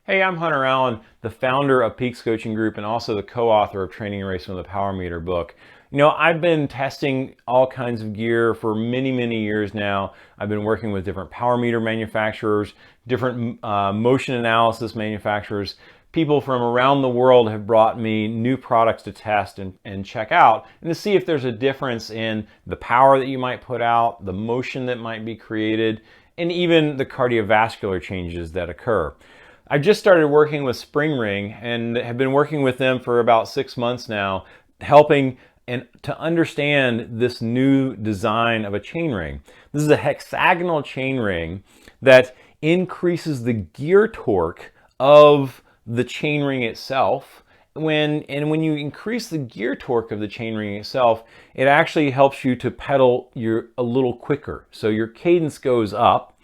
Hey, I'm Hunter Allen, the founder of Peaks Coaching Group and also the co-author of Training and Racing with a Power Meter book. I've been testing all kinds of gear for many, many years now. I've been working with different power meter manufacturers, different motion analysis manufacturers. People from around the world have brought me new products to test and check out and to see if there's a difference in the power that you might put out, the motion that might be created, and even the cardiovascular changes that occur. I just started working with Spreng Reng and have been working with them for about 6 months now, helping and to understand this new design of a chain ring. This is a hexagonal chain ring that increases the gear torque of the chain ring itself. When you increase the gear torque of the chain ring itself, it actually helps you to pedal a little quicker. So your cadence goes up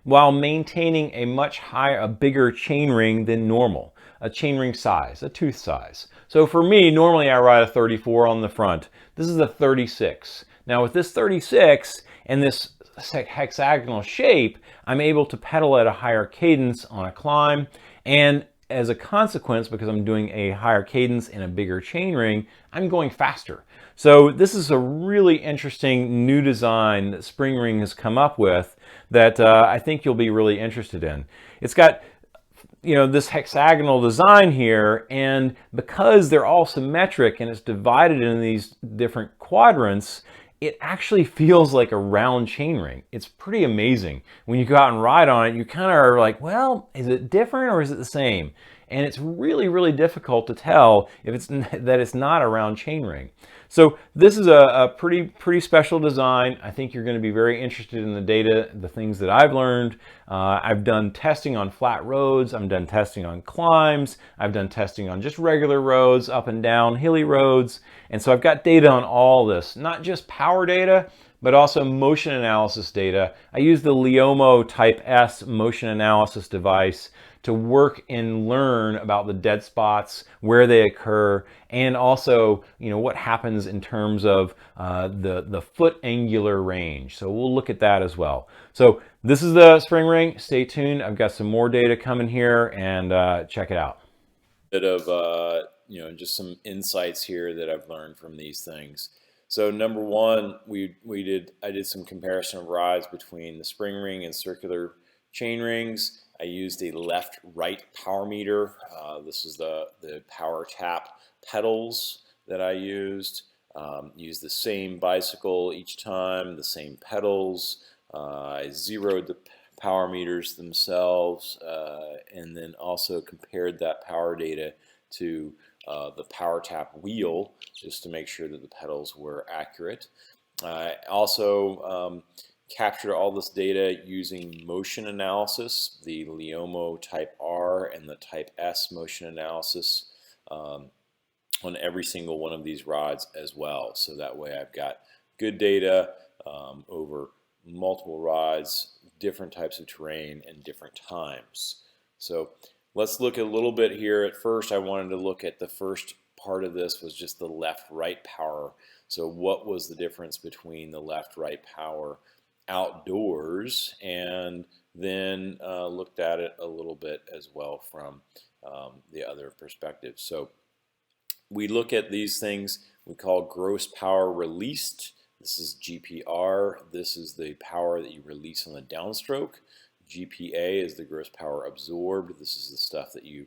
while maintaining a much higher, a bigger chain ring than normal, a chain ring size, a tooth size. So for me, normally I ride a 34 on the front. This is a 36. Now with this 36 and this hexagonal shape, I'm able to pedal at a higher cadence on a climb, and as a consequence, because I'm doing a higher cadence in a bigger chain ring, I'm going faster. So this is a really interesting new design that Spreng Reng has come up with that I think you'll be really interested in. It's got this hexagonal design here, and because they're all symmetric and it's divided into these different quadrants, it actually feels like a round chain ring. It's pretty amazing. When you go out and ride on it, you kind of are like, well, is it different or is it the same? And it's really, really difficult to tell if it's not a round chain ring. So this is a pretty special design. I think you're going to be very interested in the data, the things that I've learned. I've done testing on flat roads. I've done testing on climbs. I've done testing on just regular roads, up and down hilly roads. And so I've got data on all this, not just power data, but also motion analysis data. I use the Leomo Type S motion analysis device to work and learn about the dead spots, where they occur, and also what happens in terms of the foot angular range. So we'll look at that as well. So this is the Spreng Reng. Stay tuned. I've got some more data coming here, and check it out. Bit of just some insights here that I've learned from these things. So number one, I did some comparison of rides between the Spreng Reng and circular chain rings. I used a left-right power meter. This is the power tap pedals that I used. Used the same bicycle each time, the same pedals. I zeroed the power meters themselves, and then also compared that power data to the power tap wheel just to make sure that the pedals were accurate. I also captured all this data using motion analysis, the Leomo Type R and the Type S motion analysis on every single one of these rods as well. So that way I've got good data over multiple rods, different types of terrain, and different times. So let's look a little bit here. At first, I wanted to look at the first part of this was just the left-right power. So what was the difference between the left-right power outdoors, and then looked at it a little bit as well from the other perspective. So we look at these things we call gross power released. This is GPR. This is the power that you release on the downstroke. GPA is the gross power absorbed. This is the stuff that you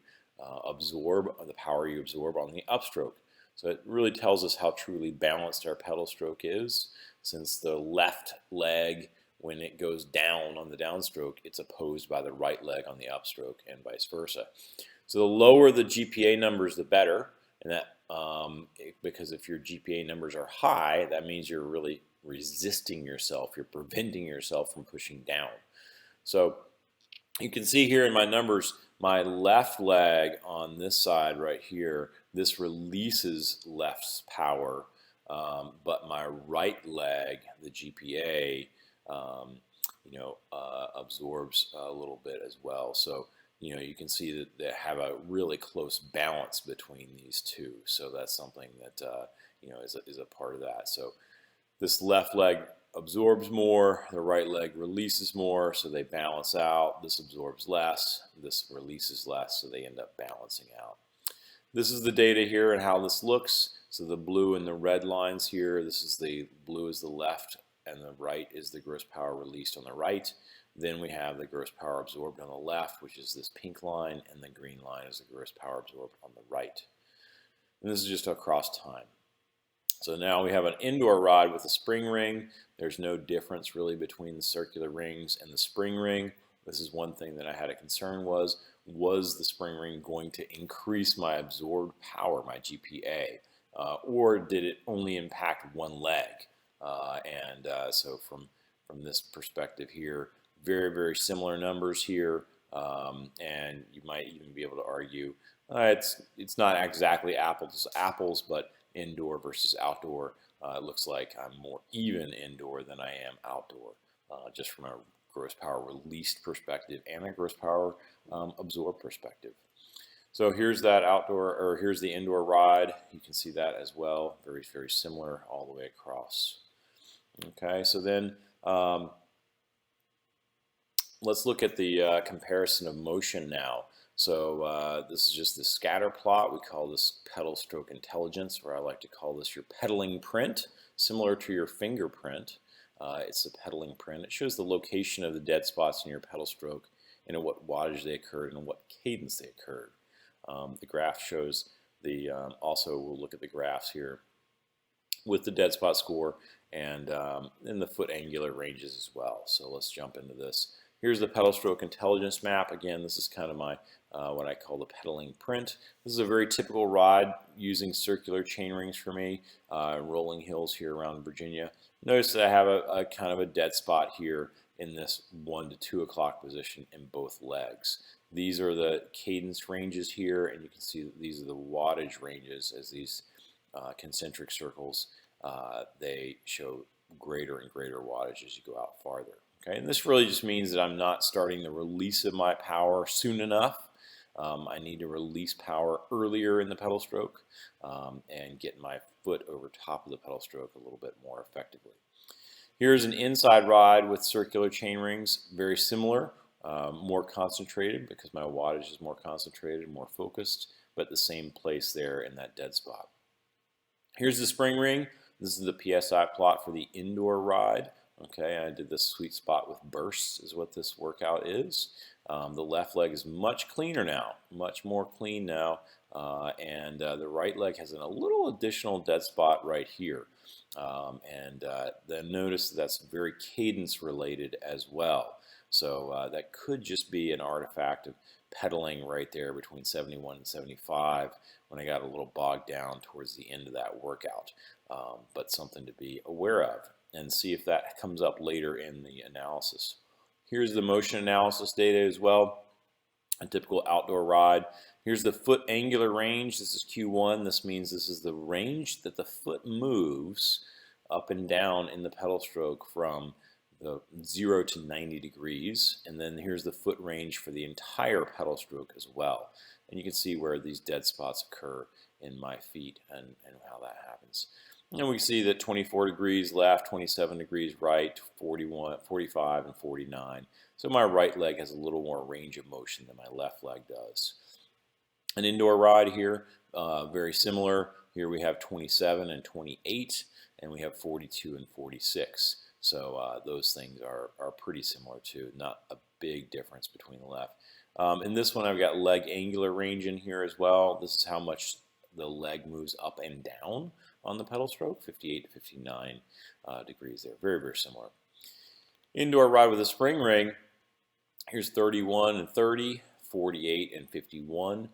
absorb, the power you absorb on the upstroke. So it really tells us how truly balanced our pedal stroke is, since the left leg, when it goes down on the downstroke, it's opposed by the right leg on the upstroke, and vice versa. So the lower the GPA numbers, the better, and that because if your GPA numbers are high, that means you're really resisting yourself. You're preventing yourself from pushing down. So you can see here in my numbers, my left leg on this side right here, this releases left's power, but my right leg, the GPA, absorbs a little bit as well. So you can see that they have a really close balance between these two. So that's something that is a part of that. So this left leg absorbs more, the right leg releases more, so they balance out. This absorbs less, this releases less, so they end up balancing out. This is the data here and how this looks. So the blue and the red lines here, this is the blue is the left and the right is the gross power released on the right. Then we have the gross power absorbed on the left, which is this pink line, and the green line is the gross power absorbed on the right. And this is just across time. So now we have an indoor ride with a spring ring. There's no difference really between the circular rings and the spring ring. This is one thing that I had a concern was the spring ring going to increase my absorbed power, my GPA, or did it only impact one leg? So from this perspective here, very, very similar numbers here, and you might even be able to argue it's not exactly apples to apples, but indoor versus outdoor, it looks like I'm more even indoor than I am outdoor, just from a gross power released perspective and a gross power absorbed perspective. So here's that outdoor, or here's the indoor ride. You can see that as well, very, very similar all the way across. Okay, so then let's look at the comparison of motion now. So this is just the scatter plot. We call this pedal stroke intelligence, or I like to call this your pedaling print, similar to your fingerprint. It's a pedaling print. It shows the location of the dead spots in your pedal stroke and at what wattage they occurred and what cadence they occurred. The graph shows the, also we'll look at the graphs here with the dead spot score and the foot angular ranges as well. So let's jump into this. Here's the pedal stroke intelligence map. Again, this is kind of my what I call the pedaling print. This is a very typical ride using circular chain rings for me, rolling hills here around Virginia. Notice that I have a kind of a dead spot here in this 1 to 2 o'clock position in both legs. These are the cadence ranges here, and you can see that these are the wattage ranges as these concentric circles. They show greater and greater wattage as you go out farther. Okay, and this really just means that I'm not starting the release of my power soon enough. I need to release power earlier in the pedal stroke and get my foot over top of the pedal stroke a little bit more effectively. Here's an inside ride with circular chain rings, very similar, more concentrated because my wattage is more concentrated, more focused, but the same place there in that dead spot. Here's the spring ring. This is the PSI plot for the indoor ride. Okay, I did this sweet spot with bursts is what this workout is. The left leg is much cleaner now, much more clean now, and the right leg has a little additional dead spot right here. Then notice that's very cadence related as well. So that could just be an artifact of pedaling right there between 71 and 75 when I got a little bogged down towards the end of that workout, but something to be aware of and see if that comes up later in the analysis. Here's the motion analysis data as well, a typical outdoor ride. Here's the foot angular range. This is Q1. This means this is the range that the foot moves up and down in the pedal stroke from the 0 to 90 degrees. And then here's the foot range for the entire pedal stroke as well. And you can see where these dead spots occur in my feet and how that happens. And we see that 24 degrees left, 27 degrees right, 41, 45, and 49. So my right leg has a little more range of motion than my left leg does. An indoor ride here, very similar. Here we have 27 and 28, and we have 42 and 46. So those things are pretty similar too, not a big difference between the left. In this one, I've got leg angular range in here as well. This is how much the leg moves up and down on the pedal stroke, 58 to 59 degrees there. Very, very similar. Indoor ride with a spring ring. Here's 31 and 30, 48 and 51.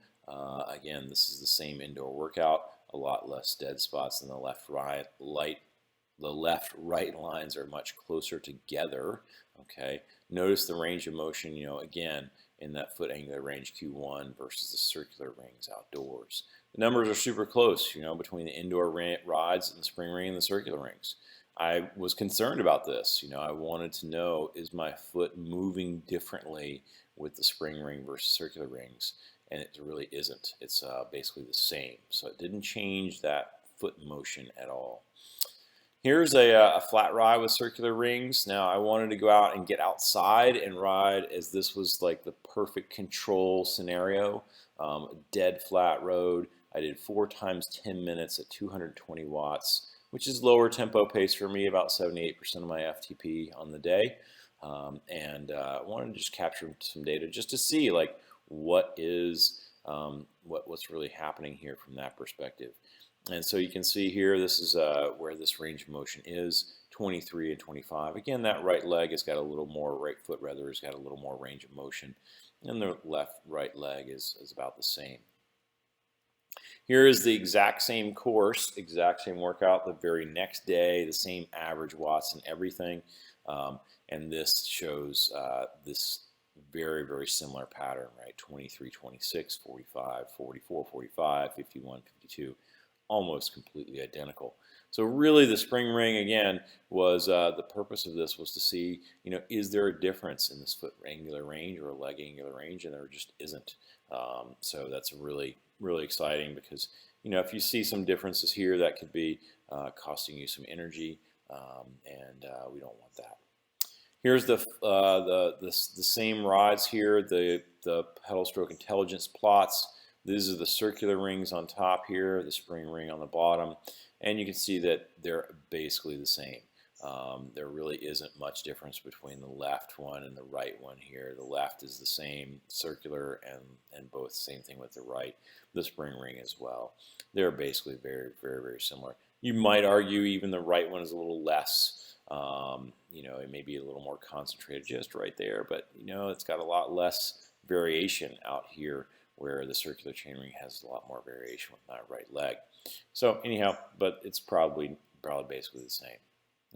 Again, this is the same indoor workout. A lot less dead spots than the left, right, the left-right lines are much closer together. Okay. Notice the range of motion. Again, in that foot angular range Q1 versus the circular rings outdoors. The numbers are super close, between the indoor rides and the spring ring and the circular rings. I was concerned about this. I wanted to know, is my foot moving differently with the spring ring versus circular rings? And it really isn't. It's basically the same. So it didn't change that foot motion at all. Here's a flat ride with circular rings. Now I wanted to go out and get outside and ride, as this was like the perfect control scenario. Dead flat road. I did 4 times 10 minutes at 220 watts, which is lower tempo pace for me, about 78% of my FTP on the day. I wanted to just capture some data just to see like what is what's really happening here from that perspective. And so you can see here, this is where this range of motion is, 23 and 25. Again, that right leg has got a little more, right foot rather, has got a little more range of motion. And the right leg is about the same. Here is the exact same course, exact same workout, the very next day, the same average watts and everything. And this shows this very, very similar pattern, right? 23, 26, 45, 44, 45, 51, 52. Almost completely identical. So really the Spreng Reng, again, was the purpose of this was to see, is there a difference in this foot angular range or leg angular range, and there just isn't. So that's really, really exciting because, if you see some differences here, that could be costing you some energy, and we don't want that. Here's the same rides here, the pedal stroke intelligence plots. These are the circular rings on top here, the Spreng Reng on the bottom, and you can see that they're basically the same. There really isn't much difference between the left one and the right one here. The left is the same circular, and both same thing with the right, the Spreng Reng as well. They're basically very, very, very similar. You might argue even the right one is a little less. It may be a little more concentrated just right there, but it's got a lot less variation out here, where the circular chainring has a lot more variation with my right leg. So anyhow, but it's probably basically the same.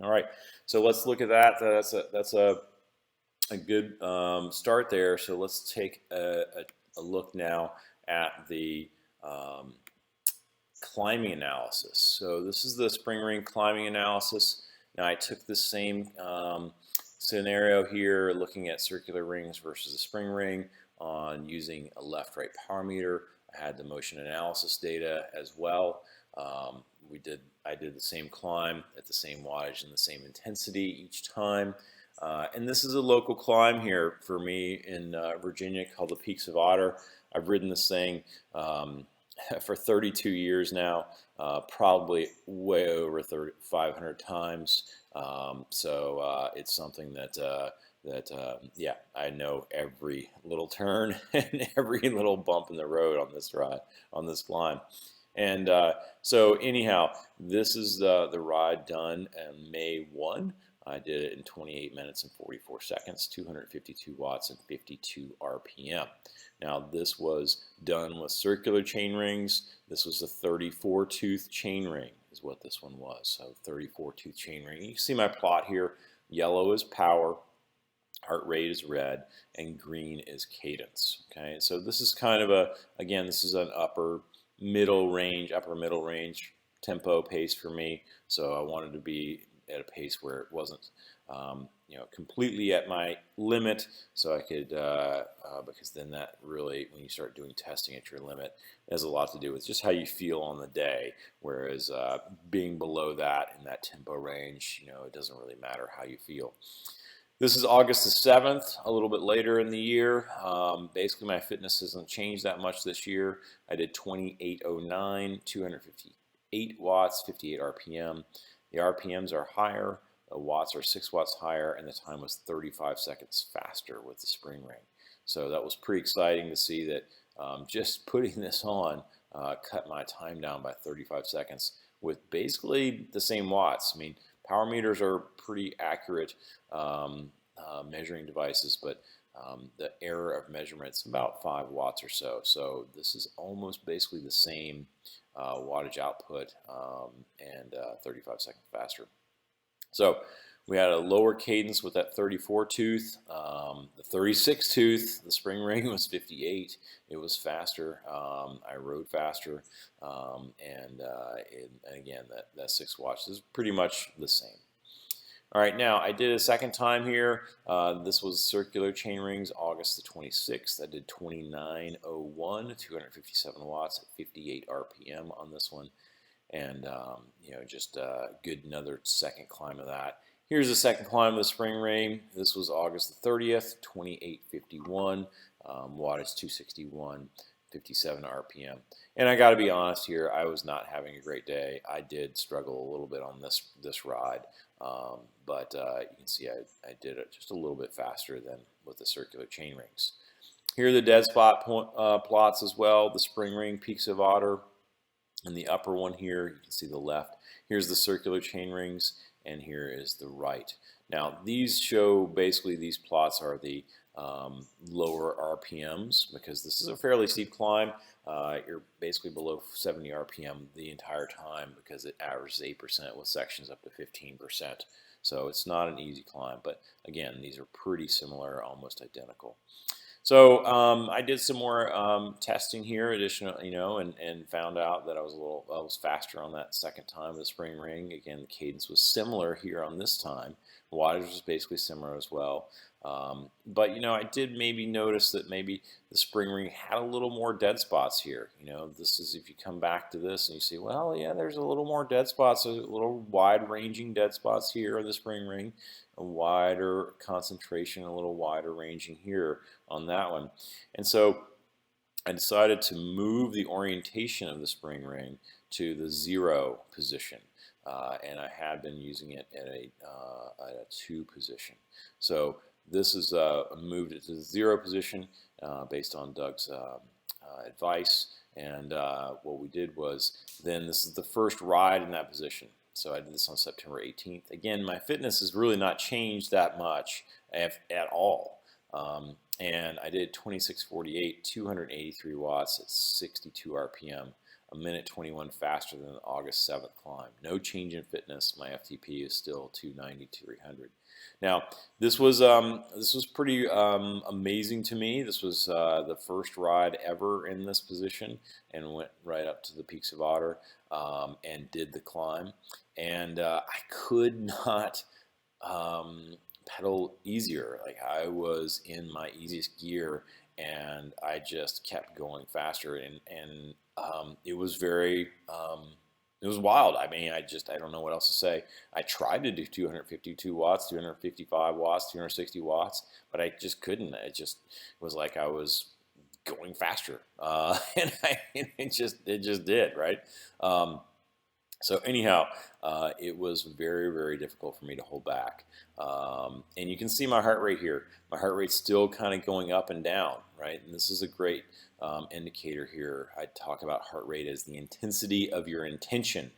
All right, so let's look at that. That's a good start there. So let's take a look now at the climbing analysis. So this is the Spreng Reng climbing analysis. Now I took the same scenario here, looking at circular rings versus the Spreng Reng, on using a left-right power meter. I had the motion analysis data as well. I did the same climb at the same wattage and the same intensity each time. And this is a local climb here for me in Virginia called the Peaks of Otter. I've ridden this thing for 32 years now, probably way over 500 times. It's something that yeah, I know every little turn and every little bump in the road on this ride, on this climb. And so anyhow, this is the ride done on May 1. I did it in 28 minutes and 44 seconds, 252 watts and 52 RPM. Now this was done with circular chain rings. This was a 34 tooth chain ring is what this one was. So 34 tooth chain ring. You can see my plot here. Yellow is power, heart rate is red, and green is cadence. Okay, so this is kind of again, this is an upper middle range tempo pace for me. So I wanted to be at a pace where it wasn't completely at my limit, so I could because then that really, when you start doing testing at your limit, it has a lot to do with just how you feel on the day, whereas being below that in that tempo range, it doesn't really matter how you feel. This is August the 7th, a little bit later in the year. Basically, my fitness hasn't changed that much this year. I did 2809, 258 watts, 58 RPM. The RPMs are higher, the watts are 6 watts higher, and the time was 35 seconds faster with the Spreng Reng. So that was pretty exciting to see that just putting this on cut my time down by 35 seconds with basically the same watts. I mean, power meters are pretty accurate measuring devices, but the error of measurement is about 5 watts or so. So this is almost basically the same wattage output and 35 seconds faster. So we had a lower cadence with that 34 tooth. The 36 tooth, the Spreng Reng was 58. It was faster. I rode faster. And again, that 6 watts is pretty much the same. All right, now I did a second time here. This was circular chain rings, August the 26th. I did 2901, 257 watts at 58 RPM on this one. and you know, just good another second climb of that. Here's the second climb of the Spreng Reng. This was August the 30th, 2851, wattage 261, 57 RPM. And I got to be honest here, I was not having a great day. I did struggle a little bit on this ride, but you can see I did it just a little bit faster than with the circular chain rings. Here are the dead spot plots as well. The Spreng Reng Peaks of Otter. In the upper one here, you can see the left. Here's the circular chain rings, and here is the right. Now, these show basically, these plots are the lower RPMs, because this is a fairly steep climb. You're basically below 70 RPM the entire time, because it averages 8% with sections up to 15%. So it's not an easy climb, but again, these are pretty similar, almost identical. So I did some more testing here, additional, and found out that I was faster on that second time of the Spreng Reng. Again, the cadence was similar here on this time. The wattage was basically similar as well. But I did maybe notice that maybe the Spreng Reng had a little more dead spots here. This is, if you come back to this and you see, well, yeah, there's a little more dead spots, a little wide-ranging dead spots here in the Spreng Reng, a wider concentration, a little wider ranging here on that one. And so I decided to move the orientation of the Spreng Reng to the 0 position. And I had been using it at a 2 position. So this is moved it to the 0 position based on Doug's advice. And what we did was, then this is the first ride in that position. So I did this on September 18th. Again, my fitness has really not changed that much at all. And I did 2648, 283 watts at 62 RPM, a minute 21 faster than the August 7th climb. No change in fitness. My FTP is still 290, 300. Now, this was pretty amazing to me. This was the first ride ever in this position, and went right up to the Peaks of Otter and did the climb. And I could not pedal easier. Like, I was in my easiest gear, and I just kept going faster, and it was very it was wild. I mean, I don't know what else to say. I tried to do 252 watts, 255 watts, 260 watts, but I just couldn't. It just was like I was going faster, and it just did, right. So anyhow, it was very, very difficult for me to hold back. And you can see my heart rate here. My heart rate's still kind of going up and down, right? And this is a great indicator here. I talk about heart rate as the intensity of your intention.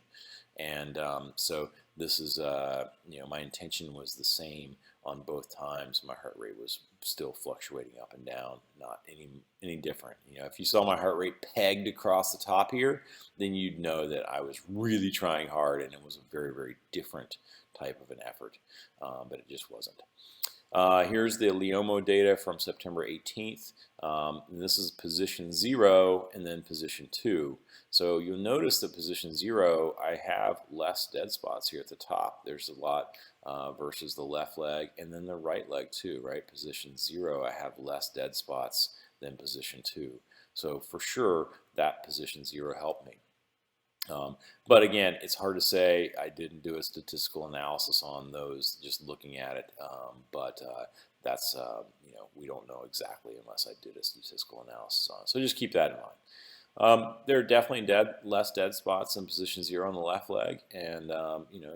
And so this is, my intention was the same on both times. My heart rate was still fluctuating up and down, not any different. If you saw my heart rate pegged across the top here, then you'd know that I was really trying hard, and it was a very, very different type of an effort, but it just wasn't. Here's the Leomo data from September 18th. This is position 0 and then position 2. So you'll notice that position 0, I have less dead spots here at the top. There's a lot versus the left leg, and then the right leg too, right? Position 0, I have less dead spots than position 2. So for sure, that position 0 helped me. But again, it's hard to say. I didn't do a statistical analysis on those, just looking at it. But that's, we don't know exactly unless I did a statistical analysis on it. So just keep that in mind. There are definitely less dead spots in position 0 on the left leg, and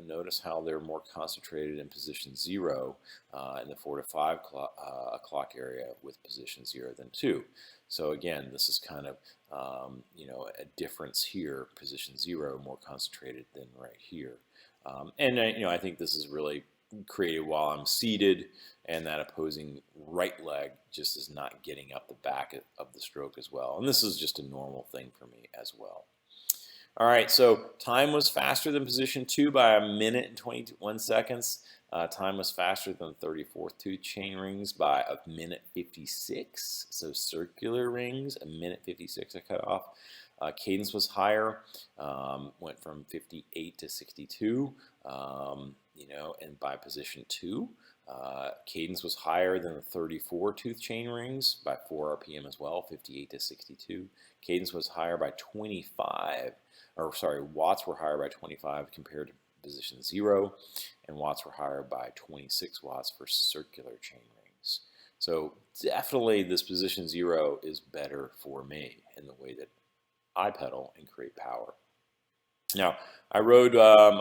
notice how they're more concentrated in position 0 in the 4 to 5 o'clock area with position 0 than 2. So again, this is kind of a difference here. Position 0 more concentrated than right here, and I think this is really created while I'm seated, and that opposing right leg just is not getting up the back of the stroke as well. And this is just a normal thing for me as well. All right, so time was faster than position 2 by a minute and 21 seconds. Time was faster than 34th 2 chain rings by a minute 56. So circular rings, a minute 56 I cut off. Cadence was higher, went from 58 to 62, and by position 2. Cadence was higher than the 34 tooth chain rings by 4 RPM as well, 58 to 62. Cadence was higher by 25, or sorry, watts were higher by 25 compared to position 0, and watts were higher by 26 watts for circular chain rings. So definitely this position 0 is better for me in the way that I pedal and create power. Now, I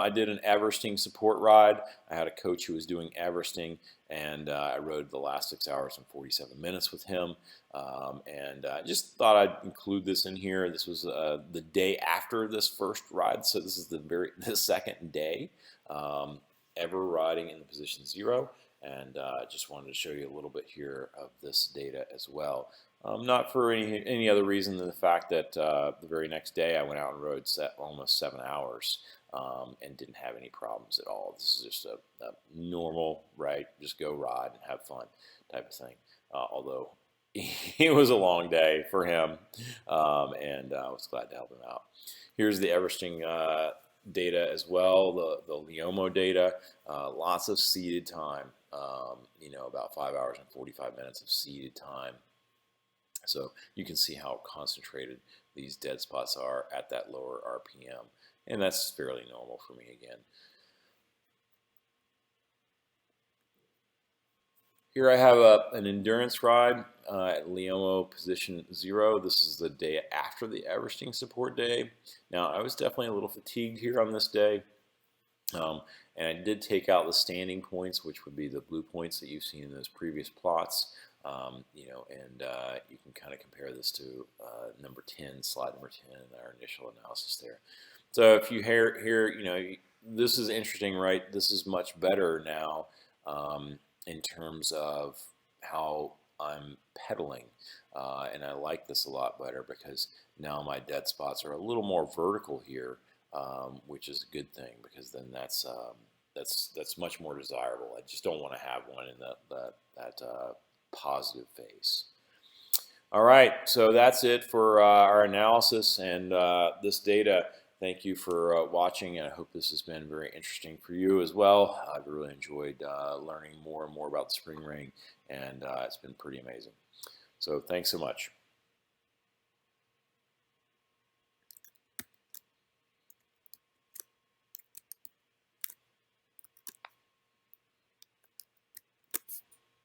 did an Everesting support ride. I had a coach who was doing Everesting, and I rode the last 6 hours and 47 minutes with him. And I just thought I'd include this in here. This was the day after this first ride, so this is the second day ever riding in the position 0. And just wanted to show you a little bit here of this data as well. Not for any other reason than the fact that the very next day I went out and rode almost 7 hours and didn't have any problems at all. This is just a normal, right, just go ride and have fun type of thing. Although it was a long day for him, and I was glad to help him out. Here's the Everesting data as well, the Leomo data, lots of seated time, about 5 hours and 45 minutes of seated time. So you can see how concentrated these dead spots are at that lower RPM, and that's fairly normal for me again. Here I have an endurance ride at Leomo position 0. This is the day after the Everesting support day. Now I was definitely a little fatigued here on this day. And I did take out the standing points, which would be the blue points that you've seen in those previous plots. You can kind of compare this to number 10, slide number 10, in our initial analysis there. So if you hear, this is interesting, right? This is much better now in terms of how I'm pedaling, and I like this a lot better because now my dead spots are a little more vertical here, which is a good thing because then that's much more desirable. I just don't want to have one in that positive phase. All right, so that's it for our analysis and this data. Thank you for watching, and I hope this has been very interesting for you as well. I've really enjoyed learning more and more about the Spreng Reng, and it's been pretty amazing. So thanks so much.